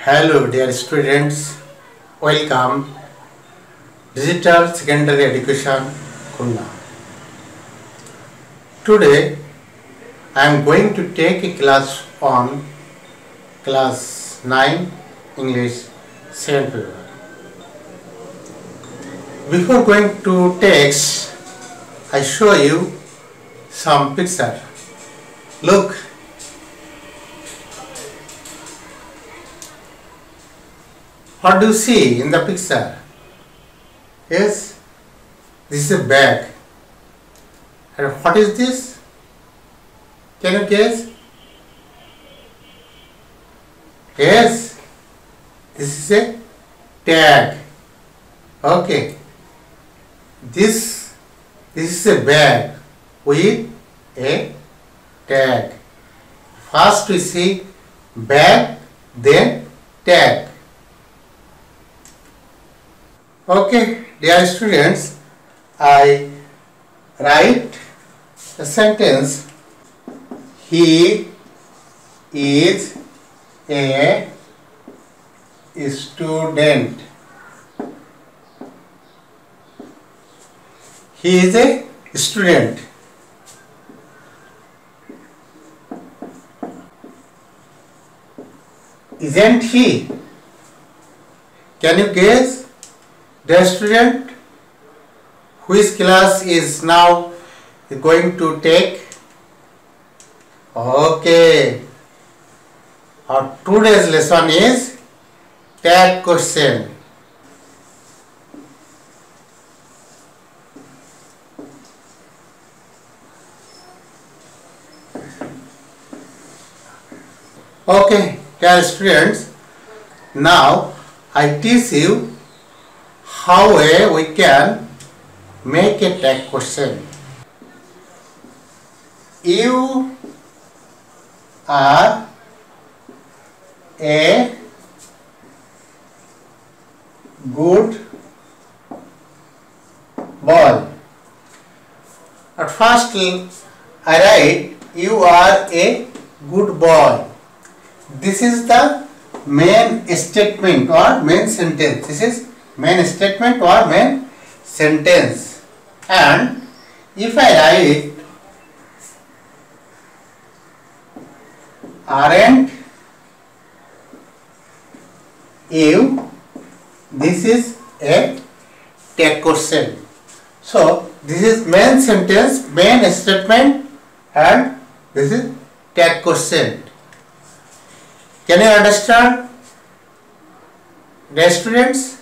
Hello dear students, welcome Digital Secondary Education Khulna. Today I am going to take a class on class 9 English 7th paper. Before going to text, I show you some picture. Look. What do you see in the picture? Yes, this is a bag. And what is this? Can you guess? Yes, this is a tag. Okay. This is a bag with a tag. First we see bag, then tag. Okay, dear students, I write a sentence. He is a student. He is a student. Isn't he? Can you guess? The student whose class is now going to take? Okay. Our today's lesson is tag question. Okay, dear students, now I teach you how we can make a tag question. You are a good boy. At first I write you are a good boy. This is the main statement or main sentence. This is main statement or main sentence. And if I write aren't you, this is a tag question. So this is main sentence, main statement, and this is tag question. Can you understand, dear students?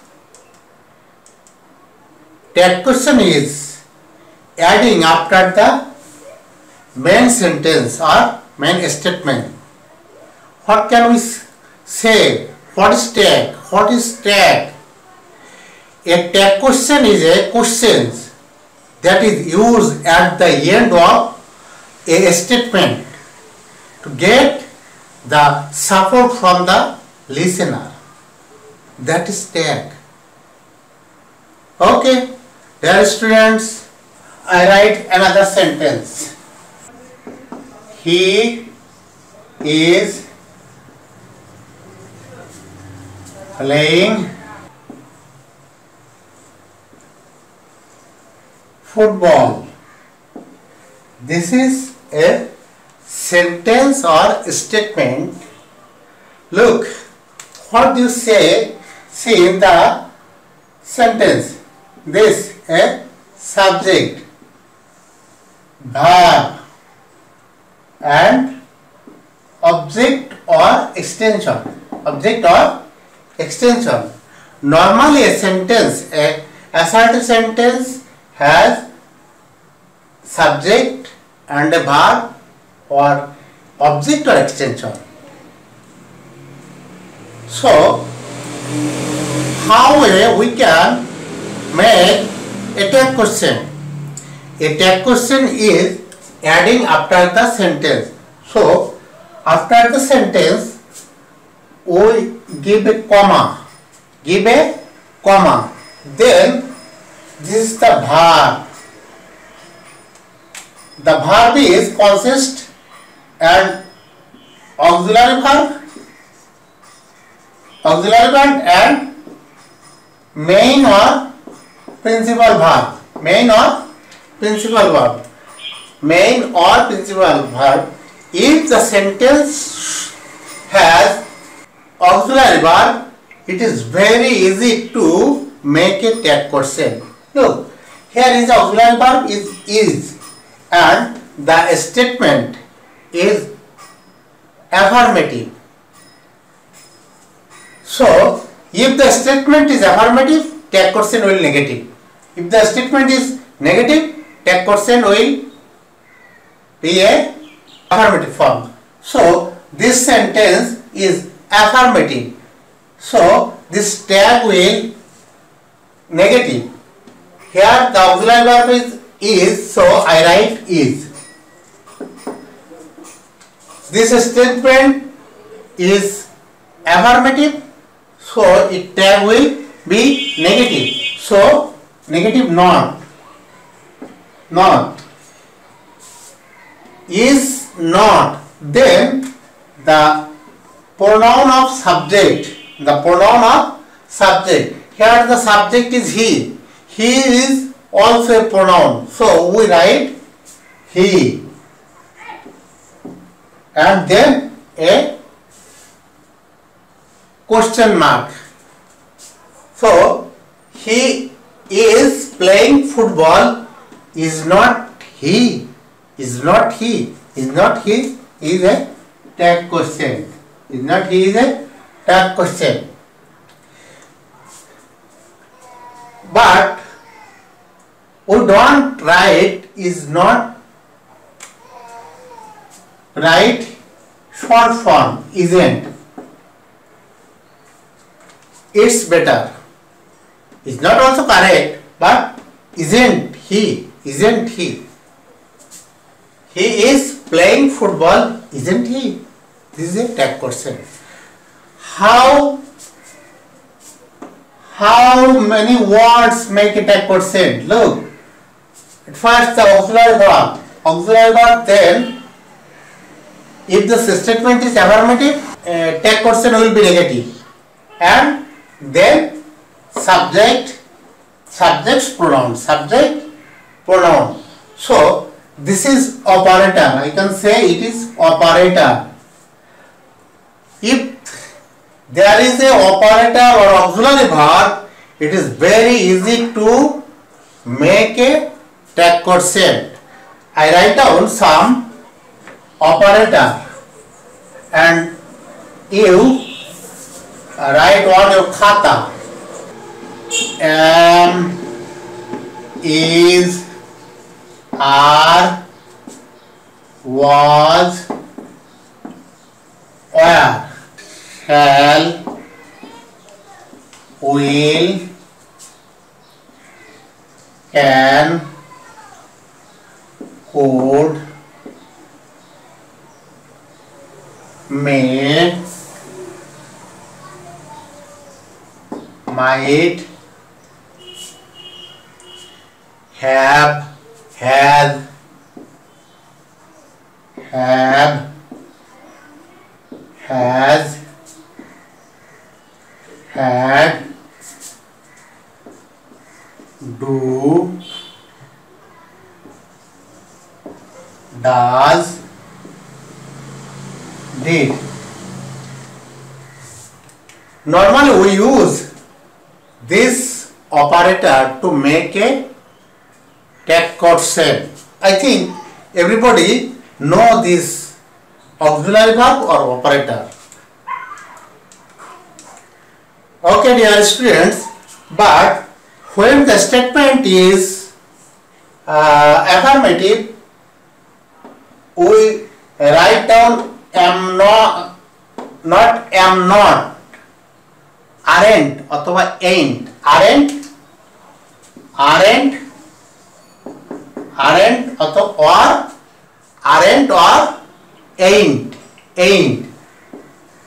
Tag question is adding after the main sentence or main statement. What can we say? What is tag? What is tag? A tag question is a question that is used at the end of a statement to get the support from the listener. That is tag. Okay, dear students, I write another sentence. He is playing football. This is a sentence or statement. Look, what do you say? See in the sentence. This a subject, verb, and object or extension. Object or extension. Normally a sentence, a assertive sentence has subject and a verb or object or extension. So how we can make a tag question? A tag question is adding after the sentence. So after the sentence we give a comma. Give a comma. Then this is the verb. The verb is consist and auxiliary verb auxiliary verb and main or principal verb. Main or principal verb. Main or principal verb. If the sentence has auxiliary verb, it is very easy to make a tag question. Look, here is the auxiliary verb is and the statement is affirmative. So, if the statement is affirmative, tag question will be negative. If the statement is negative, tag question will be a affirmative form. So, this sentence is affirmative. So, this tag will negative. Here the auxiliary verb is, so I write is. This statement is affirmative, so its tag will be negative. So, negative not. Not. Is not. Then the pronoun of subject. The pronoun of subject. Here the subject is he. He is also a pronoun. So we write he. And then a question mark. So he is playing football. Is not he. Is not he. Is not he. Is a tag question. Is not he is a tag question. But we don't write is not, write short form isn't. It's better. It's not also correct, but isn't he? Isn't he? He is playing football, isn't he? This is a tag question. How many words make a tag question? Look, at first the auxiliary verb. Auxiliary verb, then if the statement is affirmative, tag question will be negative. And then subject's pronoun. Subject, pronoun. So this is operator. I can say it is operator. If there is a operator or auxiliary verb, it is very easy to make a tag question. I write down some operator and you write on your khata. Am, is, are, was, were, shall, will, can, could, may, might, have, has, had, do, does, did. Normally we use this operator to make a tag question. I think everybody know this auxiliary verb or operator. Okay, dear students, but when the statement is affirmative, we write down am not, am not, aren't अथवा ain't, aren't अथवा aren't or ain't, ain't,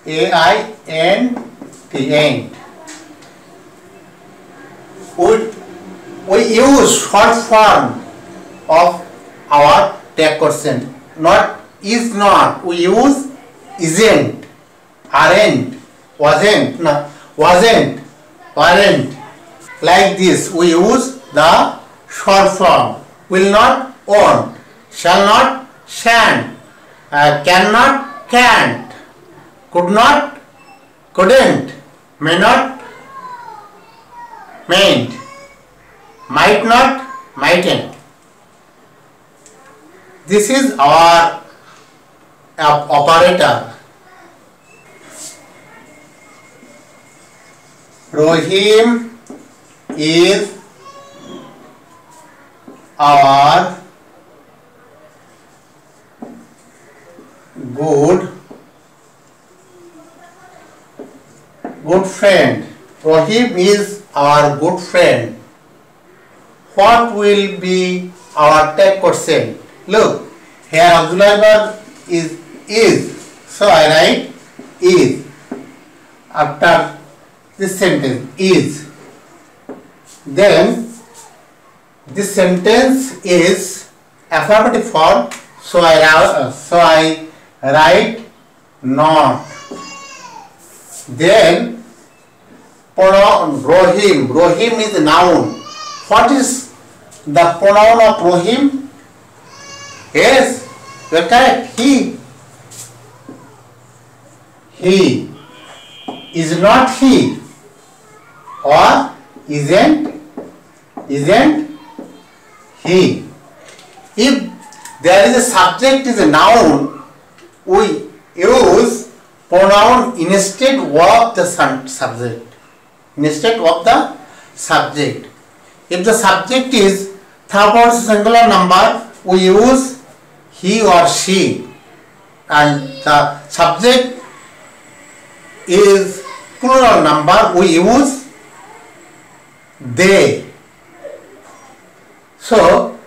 A-I-N-T, ain't. We use short form of our tag question. Not is not. We use isn't, aren't, wasn't, no, wasn't, weren't. Like this, we use the short form. Will not, won't. Shall not, shan't. Cannot, can't. Could not, couldn't. May not, mayn't. Might not, mightn't. This is our operator. Rohim is our good friend. Rohim is our good friend. What will be our tag question? Look, here auxiliary verb is. So I write is after this sentence is. Then this sentence is affirmative form. So I write not. Then pronoun Rohim. Rohim is a noun. What is the pronoun of Rohim? Yes, you are correct. He. He is not he, or isn't he. If there is a subject is a noun, we use pronoun instead of the subject. Instead of the subject. If the subject is third person singular number, we use he or she, and the subject is plural number, we use they. So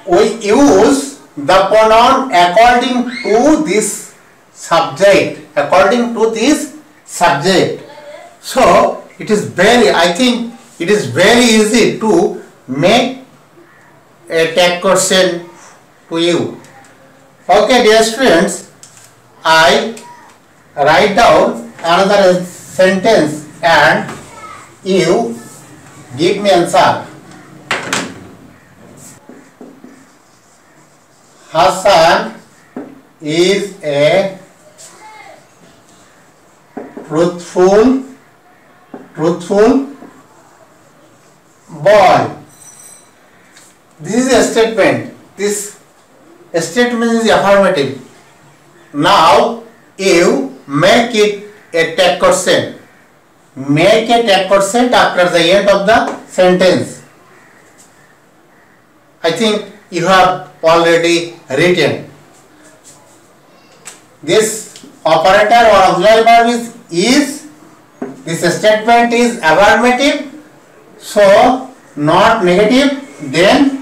we use the pronoun according to this subject. So it is I think it is very easy to make a tag question to you. Okay, dear students, I write down another sentence and you give me answer. Hassan is a truthful boy. This is a statement. This statement is affirmative. Now you make it a tag question. Make a tag question after the end of the sentence. I think you have already written. This operator or auxiliary verb is. This statement is affirmative, so not negative. Then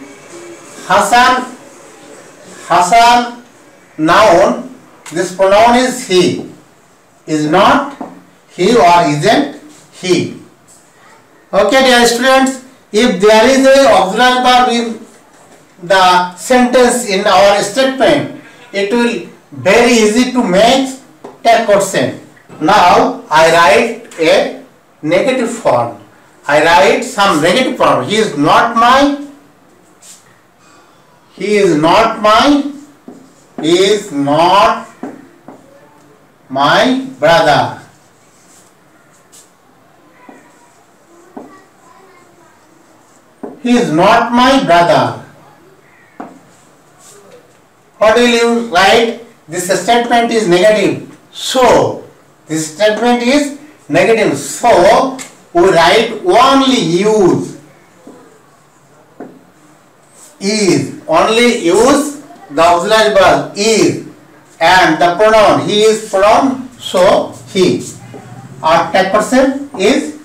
Hassan noun. This pronoun is he. Is not he or isn't he. Okay, dear students, if there is a auxiliary verb in the sentence in our statement, it will very easy to make tag question. Now I write a negative form. I write some negative form. He is not my brother. He is not my brother. What will you write? This statement is negative. So, this statement is negative. So, we write only use. Is. Only use the auxiliary verb is. And the pronoun. He is pronoun. So, he. Our tag person is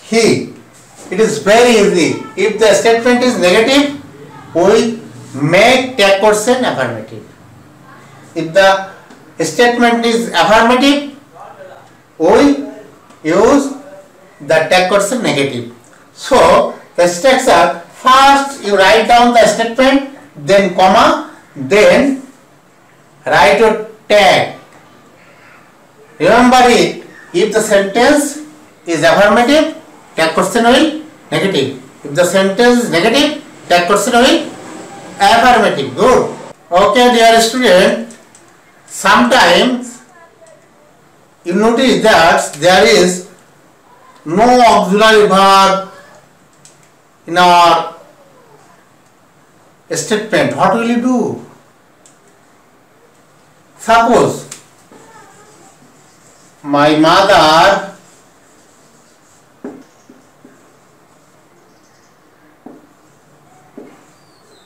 he. It is very easy. If the statement is negative, we make tag person affirmative. If the statement is affirmative, we use the tag person negative. So the structure, first you write down the statement, then comma, then write your tag. Remember it. If the sentence is affirmative, tag question will negative. If the sentence is negative, tag question will affirmative. Good. Okay, dear student. Sometimes you notice that there is no auxiliary verb in our statement. What will you do? Suppose my mother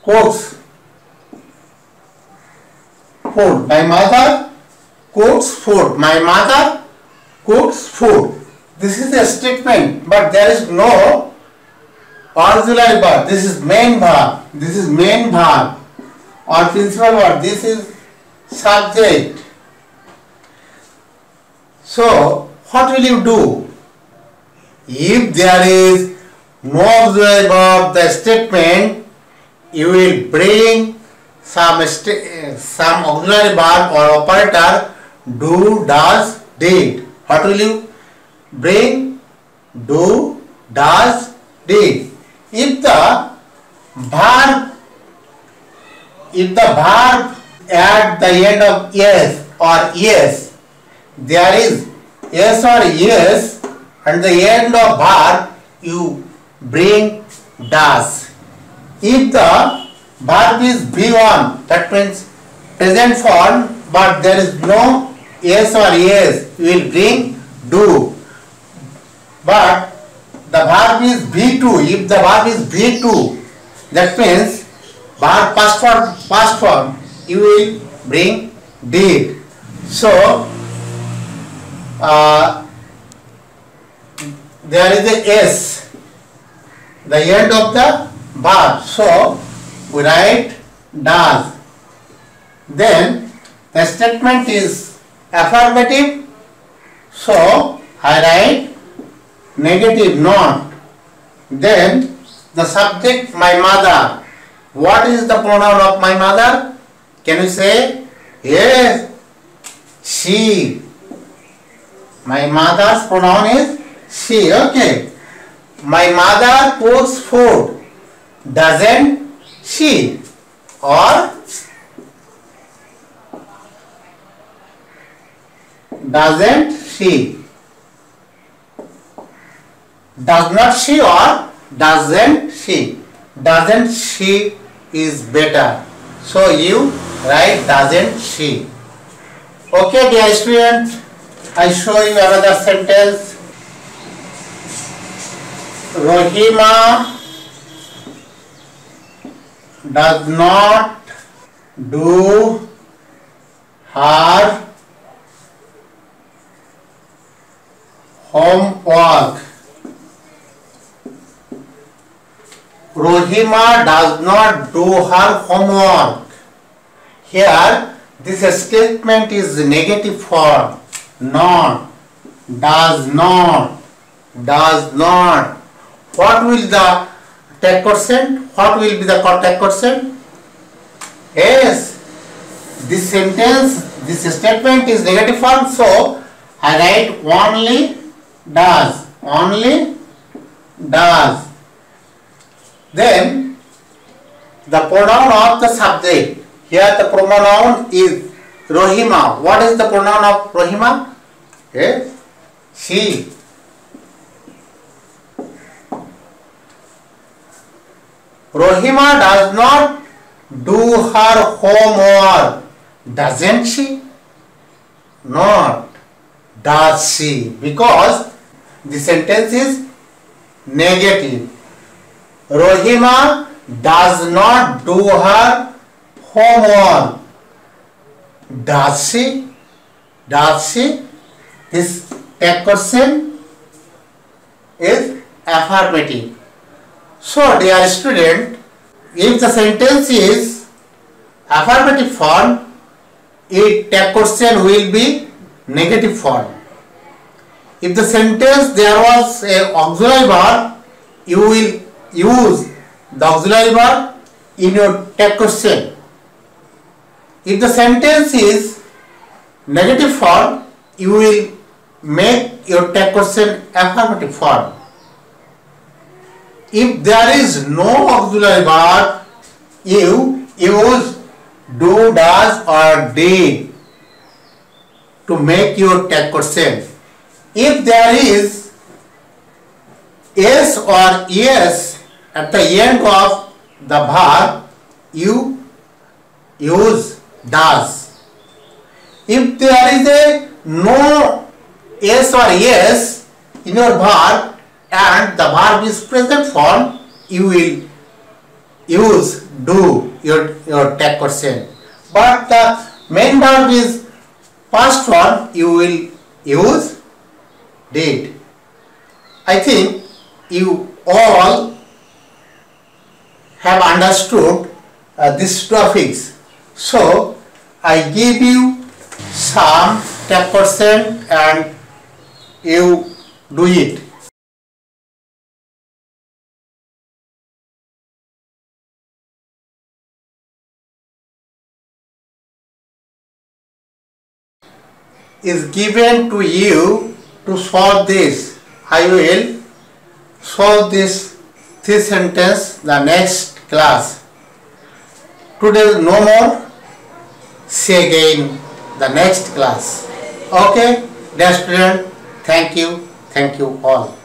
cooks food. My mother cooks food. My mother cooks food. This is a statement, but there is no auxiliary verb. This is main verb. This is main verb or principal verb. This is subject. So, what will you do? If there is no auxiliary verb, the statement, you will bring some auxiliary verb or operator, do, does, did. What will you bring? Do, does, did. If the verb at the end of yes or yes, there is yes or yes, and the end of verb you bring does. If the verb is V1, that means present form, but there is no yes or yes, you will bring do. But the verb is V2. If the verb is V2, that means verb past form, you will bring did. So there is a S, the end of the verb. So we write does. Then the statement is affirmative. So I write negative, not. Then the subject, my mother. What is the pronoun of my mother? Can you say? Yes, she. My mother's pronoun is she. Okay. My mother cooks food. Doesn't she? Or doesn't she? Does not she or doesn't she? Doesn't she is better. So you write doesn't she. Okay, dear student, I show you another sentence. Rohima does not do her homework. Rohima does not do her homework. Here, this statement is negative form. Not, does not, does not. What will the tag question? What will be the tag question? Yes, this sentence, this statement is negative form, so I write only does. Only does. Then the pronoun of the subject. Here the pronoun is Rohima. What is the pronoun of Rohima? Yes, she. Rohima does not do her homework. Doesn't she? Not. Does she? Because the sentence is negative. Rohima does not do her homework. Does she? Does she? This tag question is affirmative. So, dear student, if the sentence is affirmative form, its tag question will be negative form. If the sentence there was a auxiliary verb, you will use the auxiliary verb in your tag question. If the sentence is negative form, you will make your tag question affirmative form. If there is no auxiliary verb, you use do, does or did to make your tag question. If there is yes or yes at the end of the verb, you use does. If there is a no yes or yes in your verb and the verb is present form, you will use do your tag question. But the main verb is past form, you will use did. I think you all have understood this topics. So I give you some tag question and you do it. Is given to you to solve this. I will solve this sentence the next class. Today no more. See again the next class. Okay, dear student, thank you all.